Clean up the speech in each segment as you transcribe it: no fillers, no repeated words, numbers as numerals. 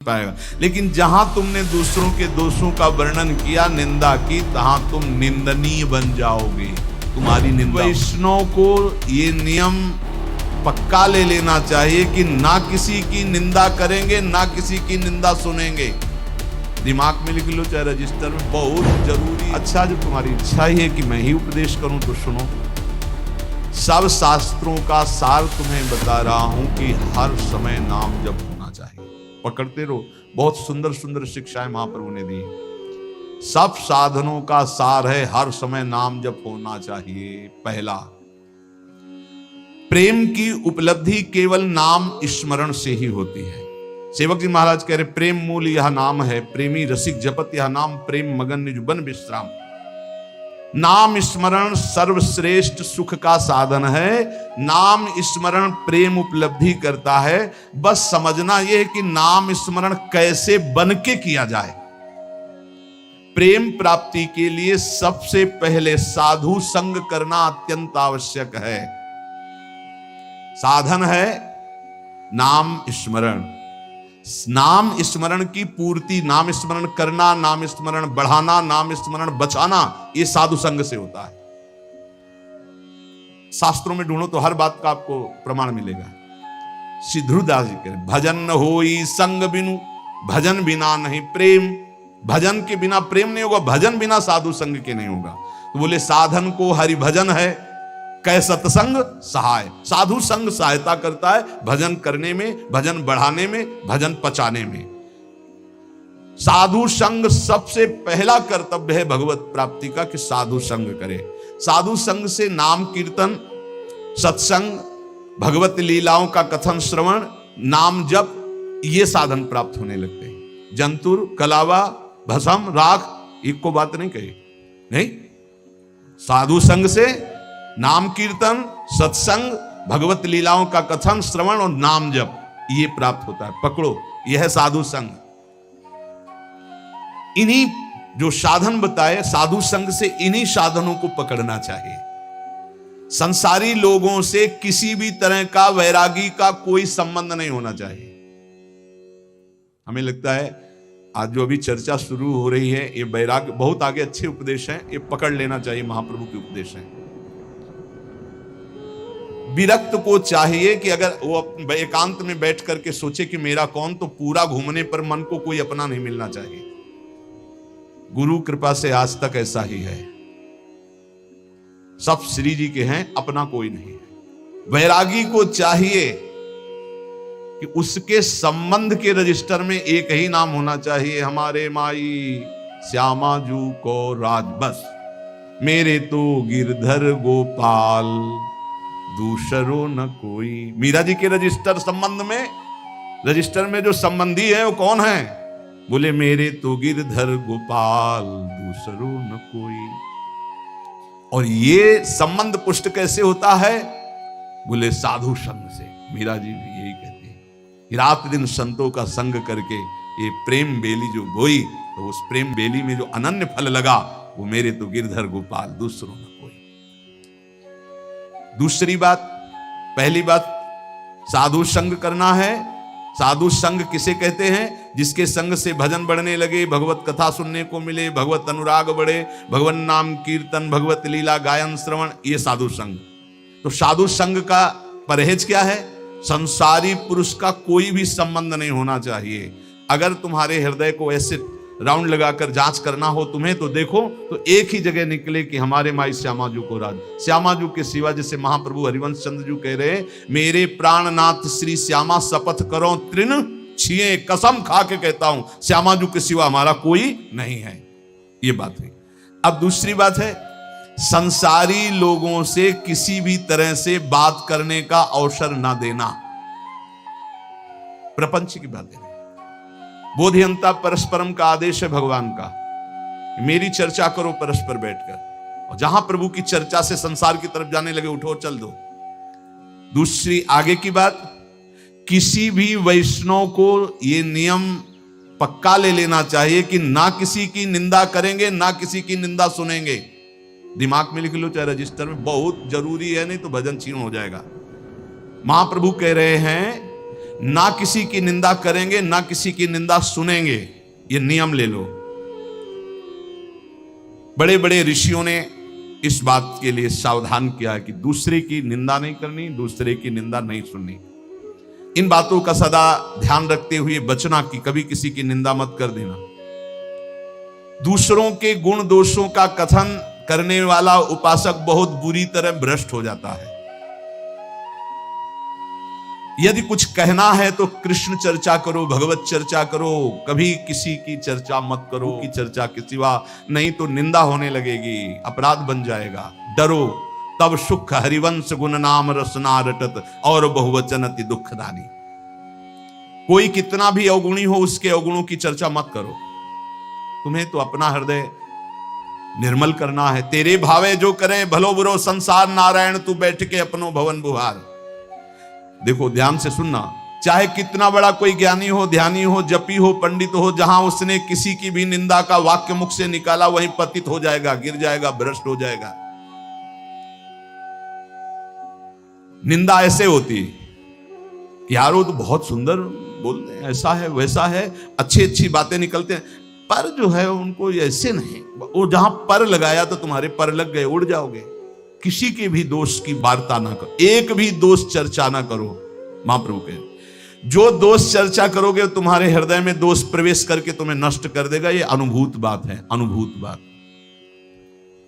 पाएगा। लेकिन जहां तुमने दूसरों के दोषों का वर्णन किया, निंदा की, तहां तुम निंदनीय बन जाओगे, तुम्हारी निंदा। वैष्णव को ये नियम पक्का ले लेना चाहिए कि ना किसी की निंदा करेंगे, ना किसी की निंदा सुनेंगे। दिमाग में लिख लो, चाहे रजिस्टर में, बहुत जरूरी। अच्छा, जब तुम्हारी इच्छा ही है कि मैं ही उपदेश करूं तो सुनो। सब शास्त्रों का सार तुम्हें बता रहा हूं कि हर समय नाम जप होना चाहिए। पकड़ते रहो, बहुत सुंदर सुंदर शिक्षाएं महाप्रभु ने दी। सब साधनों का सार है हर समय नाम जप होना चाहिए। पहला, प्रेम की उपलब्धि केवल नाम स्मरण से ही होती है। सेवक जी महाराज कह रहे, प्रेम मूल यह नाम है, प्रेमी रसिक जपत यह नाम, प्रेम मगन निज बन विश्राम। नाम स्मरण सर्वश्रेष्ठ सुख का साधन है। नाम स्मरण प्रेम उपलब्धि करता है। बस समझना यह है कि नाम स्मरण कैसे बन के किया जाए। प्रेम प्राप्ति के लिए सबसे पहले साधु संग करना अत्यंत आवश्यक है। साधन है नाम स्मरण। नाम स्मरण की पूर्ति, नाम स्मरण करना, नाम स्मरण बढ़ाना, नाम स्मरण बचाना, ये साधु संग से होता है। शास्त्रों में ढूंढो तो हर बात का आपको प्रमाण मिलेगा। श्री ध्रुवदास जी कह रहे, भजन न होई संग बिनु, भजन बिना नहीं प्रेम। भजन के बिना प्रेम नहीं होगा, भजन बिना साधु संग के नहीं होगा। तो बोले साधन को हरि भजन है, कै सत्संग सहाय। साधु संग सहायता करता है भजन करने में, भजन बढ़ाने में, भजन पचाने में। साधु संग सबसे पहला कर्तव्य है भगवत प्राप्ति का कि साधु संग करे। साधु संग से नाम कीर्तन, सत्संग, भगवत लीलाओं का कथन श्रवण, नाम जप, ये साधन प्राप्त होने लगते हैं। जंतुर, कलावा, भस्म, राख, एक को बात नहीं कही। नहीं, साधु संग से नाम कीर्तन, सत्संग, भगवत लीलाओं का कथन श्रवण और नाम जप, ये प्राप्त होता है। पकड़ो, यह है साधु संग। इन्हीं जो साधन बताए, साधु संग से इन्हीं साधनों को पकड़ना चाहिए। संसारी लोगों से किसी भी तरह का वैरागी का कोई संबंध नहीं होना चाहिए। हमें लगता है आज जो अभी चर्चा शुरू हो रही है, ये वैराग्य बहुत आगे अच्छे उपदेश हैं, ये पकड़ लेना चाहिए, महाप्रभु के उपदेश हैं। विरक्त को चाहिए कि अगर वो एकांत में बैठ करके सोचे कि मेरा कौन, तो पूरा घूमने पर मन को कोई अपना नहीं मिलना चाहिए। गुरु कृपा से आज तक ऐसा ही है। सब श्री जी के हैं, अपना कोई नहीं है। वैरागी को चाहिए कि उसके संबंध के रजिस्टर में एक ही नाम होना चाहिए, हमारे माई श्यामा जू को राज, बस मेरे तो गिरधर गोपाल दूसरो न कोई। मीरा जी के रजिस्टर संबंध में, रजिस्टर में जो संबंधी है वो कौन है? बोले मेरे तो गिरधर गोपाल दूसरो न कोई। और ये संबंध पुष्ट कैसे होता है? बोले साधु संग से। मीरा जी भी यही कहती है, रात दिन संतों का संग करके ये प्रेम बेली जो बोई, तो उस प्रेम बेली में जो अनन्य फल लगा, वो मेरे तो गिरधर गोपाल दूसरो न कोई। दूसरी बात, पहली बात साधु संग करना है। साधु संग किसे कहते हैं? जिसके संग से भजन बढ़ने लगे, भगवत कथा सुनने को मिले, भगवत अनुराग बढ़े, भगवान नाम कीर्तन, भगवत लीला गायन श्रवण, ये साधु संग। तो साधु संग का परहेज क्या है? संसारी पुरुष का कोई भी संबंध नहीं होना चाहिए। अगर तुम्हारे हृदय को ऐसे राउंड लगाकर जांच करना हो तुम्हें, तो देखो तो एक ही जगह निकले कि हमारे माई श्यामाजू को राज। श्यामाजू के सिवा, जैसे महाप्रभु हरिवंश चंद्र जी कह रहे, मेरे प्राणनाथ श्री श्यामा शपथ करो तृण छिए, कसम खा के कहता हूं श्यामाजू के सिवा हमारा कोई नहीं है। ये बात है। अब दूसरी बात है, संसारी लोगों से किसी भी तरह से बात करने का अवसर ना देना। प्रपंच की बात है। बोधियंता परस्परम का आदेश है भगवान का, मेरी चर्चा करो परस्पर बैठकर, और जहां प्रभु की चर्चा से संसार की तरफ जाने लगे, उठो चल दो। दूसरी आगे की बात, किसी भी वैष्णव को यह नियम पक्का ले लेना चाहिए कि ना किसी की निंदा करेंगे, ना किसी की निंदा सुनेंगे। दिमाग में लिख लो, चाहे रजिस्टर में, बहुत जरूरी है, नहीं तो भजन छीन हो जाएगा। महाप्रभु कह रहे हैं ना किसी की निंदा करेंगे, ना किसी की निंदा सुनेंगे। ये नियम ले लो। बड़े बड़े ऋषियों ने इस बात के लिए सावधान किया है कि दूसरे की निंदा नहीं करनी, दूसरे की निंदा नहीं सुननी। इन बातों का सदा ध्यान रखते हुए बचना कि कभी किसी की निंदा मत कर देना। दूसरों के गुण दोषों का कथन करने वाला उपासक बहुत बुरी तरह भ्रष्ट हो जाता है। यदि कुछ कहना है तो कृष्ण चर्चा करो, भगवत चर्चा करो, कभी किसी की चर्चा मत करो की चर्चा के सिवा, नहीं तो निंदा होने लगेगी, अपराध बन जाएगा। डरो तब सुख हरिवंश गुण नाम रसना रटत और बहुवचन अति दुखदानी। कोई कितना भी अवगुणी हो उसके अवगुणों की चर्चा मत करो। तुम्हें तो अपना हृदय निर्मल करना है। तेरे भावे जो करे भलो बुरो संसार नारायण, तू बैठ के अपनो भवन बुहार। देखो ध्यान से सुनना, चाहे कितना बड़ा कोई ज्ञानी हो, ध्यानी हो, जपी हो, पंडित हो, जहां उसने किसी की भी निंदा का वाक्य मुख से निकाला वहीं पतित हो जाएगा, गिर जाएगा, भ्रष्ट हो जाएगा। निंदा ऐसे होती कि यार वो तो बहुत सुंदर बोलते हैं, ऐसा है वैसा है, अच्छी अच्छी बातें निकलते हैं, पर जो है उनको ऐसे नहीं। वो जहां पर लगाया तो तुम्हारे पर लग गए, उड़ जाओगे। किसी के भी दोष की वार्ता ना करो, एक भी दोष चर्चा ना करो। महाप्रभु कहे जो दोष चर्चा करोगे तुम्हारे हृदय में दोष प्रवेश करके तुम्हें नष्ट कर देगा। ये अनुभूत बात है, अनुभूत बात,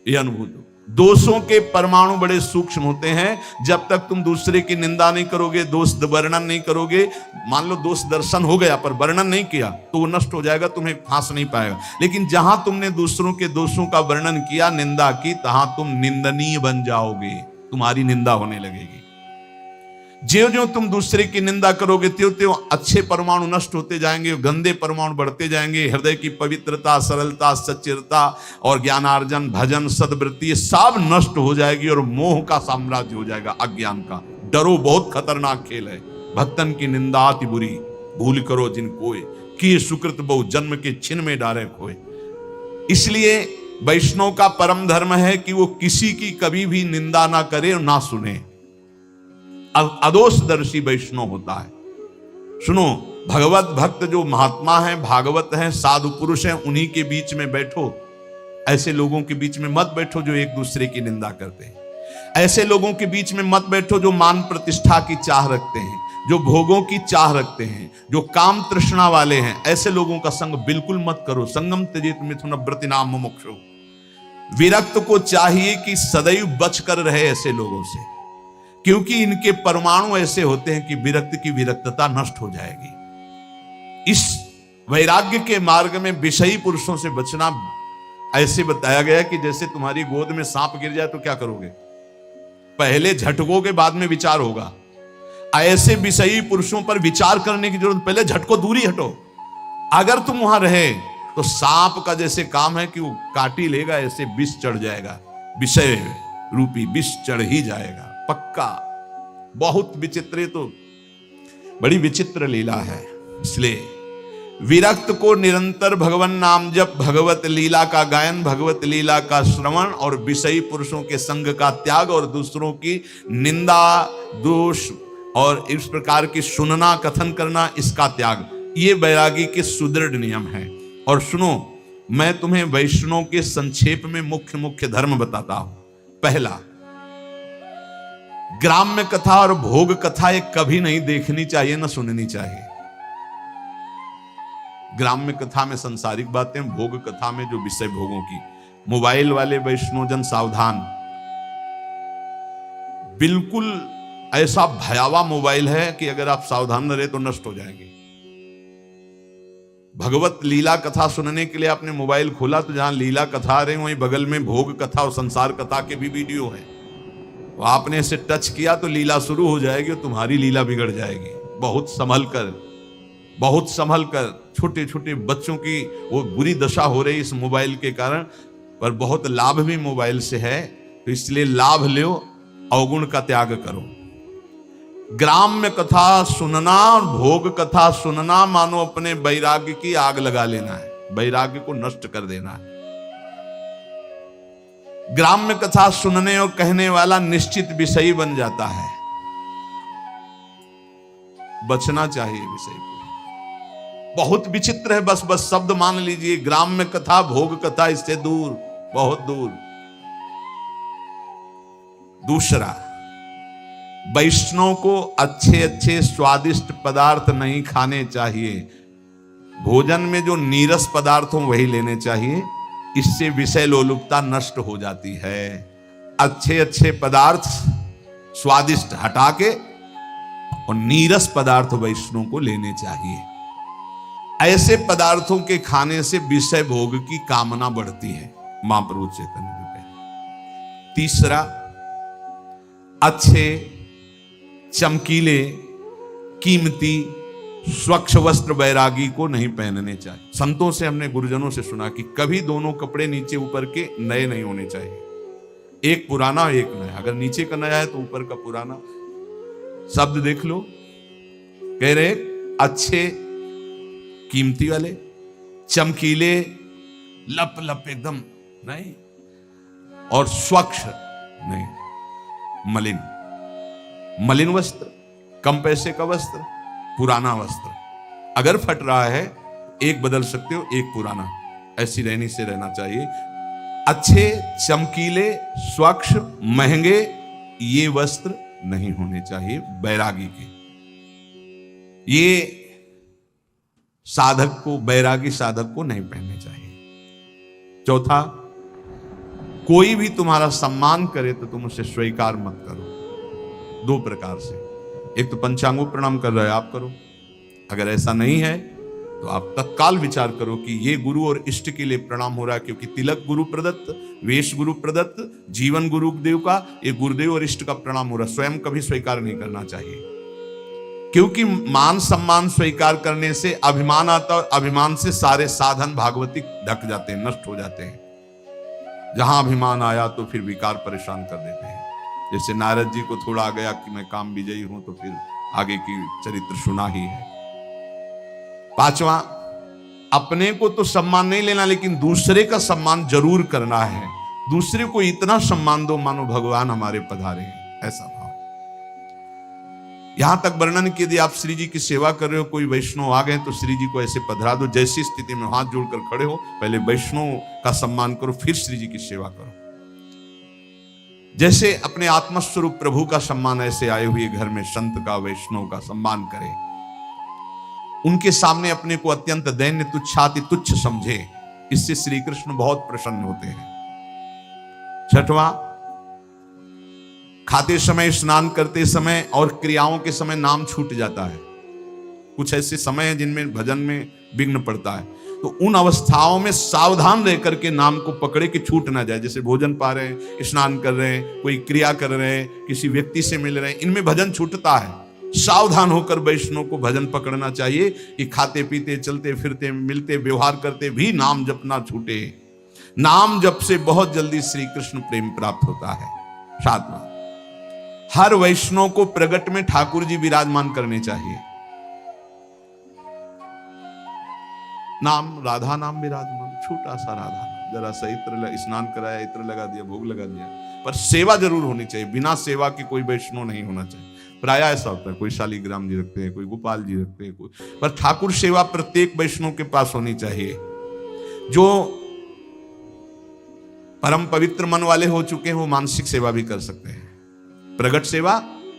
ये अनुभूत। दोषों के परमाणु बड़े सूक्ष्म होते हैं। जब तक तुम दूसरे की निंदा नहीं करोगे, दोष वर्णन नहीं करोगे, मान लो दोष दर्शन हो गया पर वर्णन नहीं किया तो वो नष्ट हो जाएगा, तुम्हें फांस नहीं पाएगा। लेकिन जहां तुमने दूसरों के दोषों का वर्णन किया, निंदा की, तहां तुम निंदनीय बन जाओगे, तुम्हारी निंदा होने लगेगी। ज्यों ज्यों तुम दूसरे की निंदा करोगे त्यों त्यों अच्छे परमाणु नष्ट होते जाएंगे, गंदे परमाणु बढ़ते जाएंगे। हृदय की पवित्रता, सरलता, सच्चिरता और ज्ञानार्जन, भजन, सद्वृत्ति ये सब नष्ट हो जाएगी और मोह का साम्राज्य हो जाएगा, अज्ञान का। डरो, बहुत खतरनाक खेल है। भक्तन की निंदा अति बुरी, भूल करो जिन कोय, किए सुकृत बहु जन्म के छिन में डारे खोए। इसलिए वैष्णव का परम धर्म है कि वो किसी की कभी भी निंदा ना करे और ना सुने। अदोषदर्शी वैष्णव होता है। सुनो, भगवत भक्त जो महात्मा है, भागवत है, साधु पुरुष है, उन्हीं के बीच में बैठो। ऐसे लोगों के बीच में मत बैठो जो एक दूसरे की निंदा करते हैं। ऐसे लोगों के बीच में मत बैठो जो मान प्रतिष्ठा की चाह रखते हैं, जो भोगों की चाह रखते हैं, जो काम तृष्णा वाले हैं। ऐसे लोगों का संग बिल्कुल मत करो। संगम त्यजेत मिथुन व्रतिनाम मुमुक्षु। विरक्त को चाहिए कि सदैव बच कर रहे ऐसे लोगों से, क्योंकि इनके परमाणु ऐसे होते हैं कि विरक्त की विरक्तता नष्ट हो जाएगी। इस वैराग्य के मार्ग में विषयी पुरुषों से बचना ऐसे बताया गया कि जैसे तुम्हारी गोद में सांप गिर जाए तो क्या करोगे? पहले झटकोगे, बाद में विचार होगा। ऐसे विषयी पुरुषों पर विचार करने की जरूरत, पहले झटको, दूरी हटो। अगर तुम वहां रहे तो सांप का जैसे काम है कि वो काटी लेगा, ऐसे विष चढ़ जाएगा, विषय रूपी विष चढ़ ही जाएगा पक्का। बहुत विचित्र, तो बड़ी विचित्र लीला है। इसलिए विरक्त को निरंतर भगवान नाम जप, भगवत लीला का गायन, भगवत लीला का श्रवण और विषयी पुरुषों के संग का त्याग और दूसरों की निंदा, दोष और इस प्रकार की सुनना, कथन करना, इसका त्याग, ये बैरागी के सुदृढ़ नियम है। और सुनो, मैं तुम्हें वैष्णव के संक्षेप में मुख्य मुख्य धर्म बताता हूं। पहला, ग्राम्य कथा और भोग कथा ये कभी नहीं देखनी चाहिए, ना सुननी चाहिए। ग्राम्य कथा में सांसारिक बातें, भोग कथा में जो विषय भोगों की। मोबाइल वाले वैष्णवजन सावधान, बिल्कुल ऐसा भयावह मोबाइल है कि अगर आप सावधान न रहे तो नष्ट हो जाएंगे। भगवत लीला कथा सुनने के लिए आपने मोबाइल खोला तो जहां लीला कथा आ रही वहीं बगल में भोग कथा और संसार कथा के भी वीडियो है। तो आपने इसे टच किया तो लीला शुरू हो जाएगी और तुम्हारी लीला बिगड़ जाएगी। बहुत संभल कर, बहुत संभल कर। छोटे छोटे बच्चों की वो बुरी दशा हो रही इस मोबाइल के कारण, पर बहुत लाभ भी मोबाइल से है, तो इसलिए लाभ लो, अवगुण का त्याग करो। ग्राम्य कथा सुनना और भोग कथा सुनना मानो अपने वैराग्य की आग लगा लेना है, वैराग्य को नष्ट कर देना है। ग्राम्य कथा सुनने और कहने वाला निश्चित विषयी बन जाता है। बचना चाहिए विषय को। बहुत विचित्र है, बस बस शब्द मान लीजिए, ग्राम्य कथा, भोग कथा, इससे दूर, बहुत दूर। दूसरा, वैष्णव को अच्छे अच्छे स्वादिष्ट पदार्थ नहीं खाने चाहिए। भोजन में जो नीरस पदार्थ हो वही लेने चाहिए, इससे विषय लोलुपता नष्ट हो जाती है। अच्छे अच्छे पदार्थ स्वादिष्ट हटा के और नीरस पदार्थ वैष्णव को लेने चाहिए। ऐसे पदार्थों के खाने से विषय भोग की कामना बढ़ती है, महाप्रभु चैतन्य जी कहते। तीसरा, अच्छे चमकीले कीमती स्वच्छ वस्त्र वैरागी को नहीं पहनने चाहिए। संतों से हमने, गुरुजनों से सुना कि कभी दोनों कपड़े नीचे ऊपर के नए नहीं होने चाहिए, एक पुराना एक नया। अगर नीचे का नया है तो ऊपर का पुराना। शब्द देख लो, कह रहे अच्छे कीमती वाले, चमकीले, लप लप एकदम नहीं, और स्वच्छ नहीं, मलिन। मलिन वस्त्र, कम पैसे का वस्त्र, पुराना वस्त्र। अगर फट रहा है एक बदल सकते हो, एक पुराना। ऐसी रहनी से रहना चाहिए। अच्छे चमकीले स्वच्छ महंगे ये वस्त्र नहीं होने चाहिए बैरागी के। ये साधक को, बैरागी साधक को नहीं पहनने चाहिए। चौथा, कोई भी तुम्हारा सम्मान करे तो तुम उसे स्वीकार मत करो। दो प्रकार से, एक तो पंचांगों प्रणाम कर रहे हो आप करो, अगर ऐसा नहीं है तो आप तत्काल विचार करो कि ये गुरु और इष्ट के लिए प्रणाम हो रहा है, क्योंकि तिलक गुरु प्रदत्त, वेश गुरु प्रदत्त, जीवन गुरुदेव का, ये गुरुदेव और इष्ट का प्रणाम हो रहा है। स्वयं कभी स्वीकार नहीं करना चाहिए, क्योंकि मान सम्मान स्वीकार करने से अभिमान आता है, अभिमान से सारे साधन भागवतिक ढक जाते हैं, नष्ट हो जाते हैं। जहां अभिमान आया तो फिर विकार परेशान कर देते हैं। जैसे नारद जी को थोड़ा आ गया कि मैं काम विजयी हूं, तो फिर आगे की चरित्र सुना ही है। पांचवा, अपने को तो सम्मान नहीं लेना, लेकिन दूसरे का सम्मान जरूर करना है। दूसरे को इतना सम्मान दो मानो भगवान हमारे पधारे हैं, ऐसा भाव। यहां तक वर्णन कि यदि आप श्री जी की सेवा कर रहे हो, कोई वैष्णव आ गए तो श्री जी को ऐसे पधरा दो, जैसी स्थिति में हाथ जोड़कर खड़े हो, पहले वैष्णव का सम्मान करो, फिर श्री जी की सेवा करो। जैसे अपने आत्मस्वरूप प्रभु का सम्मान, ऐसे आए हुए घर में संत का, वैष्णव का सम्मान करें। उनके सामने अपने को अत्यंत दैन्य, तुच्छाति तुच्छ समझे, इससे श्री कृष्ण बहुत प्रसन्न होते हैं। छठवां, खाते समय, स्नान करते समय और क्रियाओं के समय नाम छूट जाता है। कुछ ऐसे समय हैं जिनमें भजन में विघ्न पड़ता है, तो उन अवस्थाओं में सावधान रह करके नाम को पकड़े कि छूट ना जाए। जैसे भोजन पा रहे हैं, स्नान कर रहे हैं, कोई क्रिया कर रहे हैं, किसी व्यक्ति से मिल रहे हैं, इनमें भजन छूटता है। सावधान होकर वैष्णव को भजन पकड़ना चाहिए कि खाते पीते, चलते फिरते, मिलते, व्यवहार करते भी नाम जप ना छूटे। नाम जप से बहुत जल्दी श्री कृष्ण प्रेम प्राप्त होता है। सातवां, हर वैष्णव को प्रगट में ठाकुर जी विराजमान करने चाहिए। नाम, राधा नाम विराजमान, छोटा सा राधा नाम, जरा सा इत्र, स्नान कराया, इत्र लगा दिया, भोग लगा दिया, पर सेवा जरूर होनी चाहिए। बिना सेवा के कोई वैष्णव नहीं होना चाहिए। प्राय ऐसा होता है, कोई शालिग्राम जी रखते हैं, कोई गोपाल जी रखते हैं, कोई, पर ठाकुर सेवा प्रत्येक वैष्णव के पास होनी चाहिए। जो परम पवित्र मन वाले हो चुके हैं वो मानसिक सेवा भी कर सकते हैं। प्रगट सेवा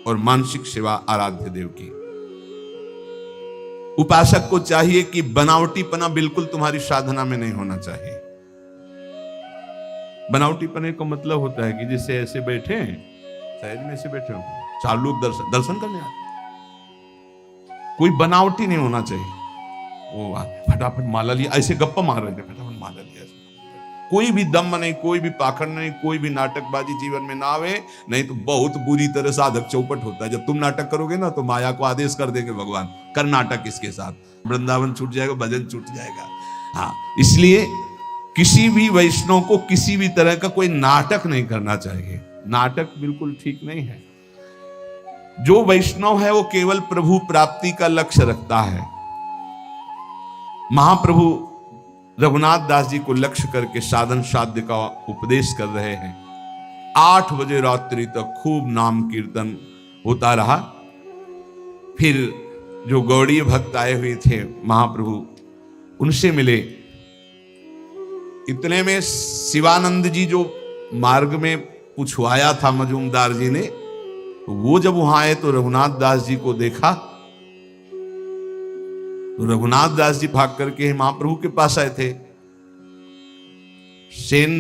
और मानसिक सेवा आराध्य देव की। उपासक को चाहिए कि बनावटीपना बिल्कुल तुम्हारी साधना में नहीं होना चाहिए। बनावटीपने का मतलब होता है कि जैसे ऐसे बैठे हैं, सहज में ऐसे बैठे हो, चार लोग दर्शन करने आते, कोई बनावटी नहीं होना चाहिए। वो फटाफट माला लिया, ऐसे गप्पा मार रहे थे, फटाफट माला लिया। कोई भी दम नहीं, कोई भी पाखंड नहीं, कोई भी नाटकबाजी जीवन में ना आवे, नहीं तो बहुत बुरी तरह साधक चौपट होता है। जब तुम नाटक करोगे ना तो माया को आदेश कर देंगे भगवान, कर नाटक इसके साथ, वृंदावन छूट जाएगा, भजन छूट जाएगा। हाँ, इसलिए किसी भी वैष्णव को किसी भी तरह का कोई नाटक नहीं करना चाहिए। नाटक बिल्कुल ठीक नहीं है। जो वैष्णव है वो केवल प्रभु प्राप्ति का लक्ष्य रखता है। महाप्रभु रघुनाथ दास जी को लक्ष्य करके साधन साध्य का उपदेश कर रहे हैं। 8 बजे रात्रि तक खूब नाम कीर्तन होता रहा। फिर जो गौड़ीय भक्त आए हुए थे महाप्रभु उनसे मिले। इतने में शिवानंद जी जो मार्ग में पूछवाया था मजूमदार जी ने, वो जब वहां आए तो रघुनाथ दास जी को देखा। तो रघुनाथ दास जी भाग करके महाप्रभु के पास आए थे। सेन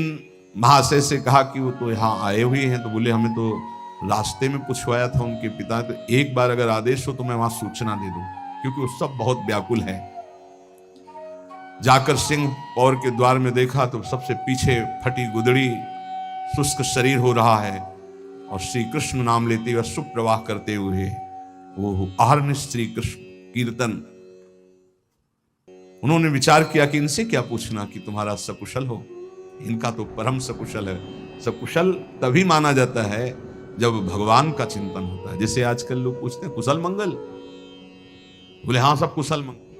महाशय से कहा कि वो तो यहाँ आए हुए हैं। तो बोले हमें तो रास्ते में पूछवाया था उनके पिता, तो एक बार अगर आदेश हो तो मैं वहां सूचना दे दूं, क्योंकि वो सब बहुत व्याकुल है। जाकर सिंह पौर के द्वार में देखा तो सबसे पीछे फटी गुदड़ी, शुष्क शरीर हो रहा है, और श्री कृष्ण नाम लेते हुए सुप्रवाह करते हुए वो आहरण श्री कृष्ण कीर्तन। उन्होंने विचार किया कि इनसे क्या पूछना कि तुम्हारा सकुशल हो, इनका तो परम सकुशल है। सकुशल तभी माना जाता है जब भगवान का चिंतन होता है। जैसे आजकल लोग पूछते हैं कुशल मंगल, बोले हाँ सब कुशल मंगल।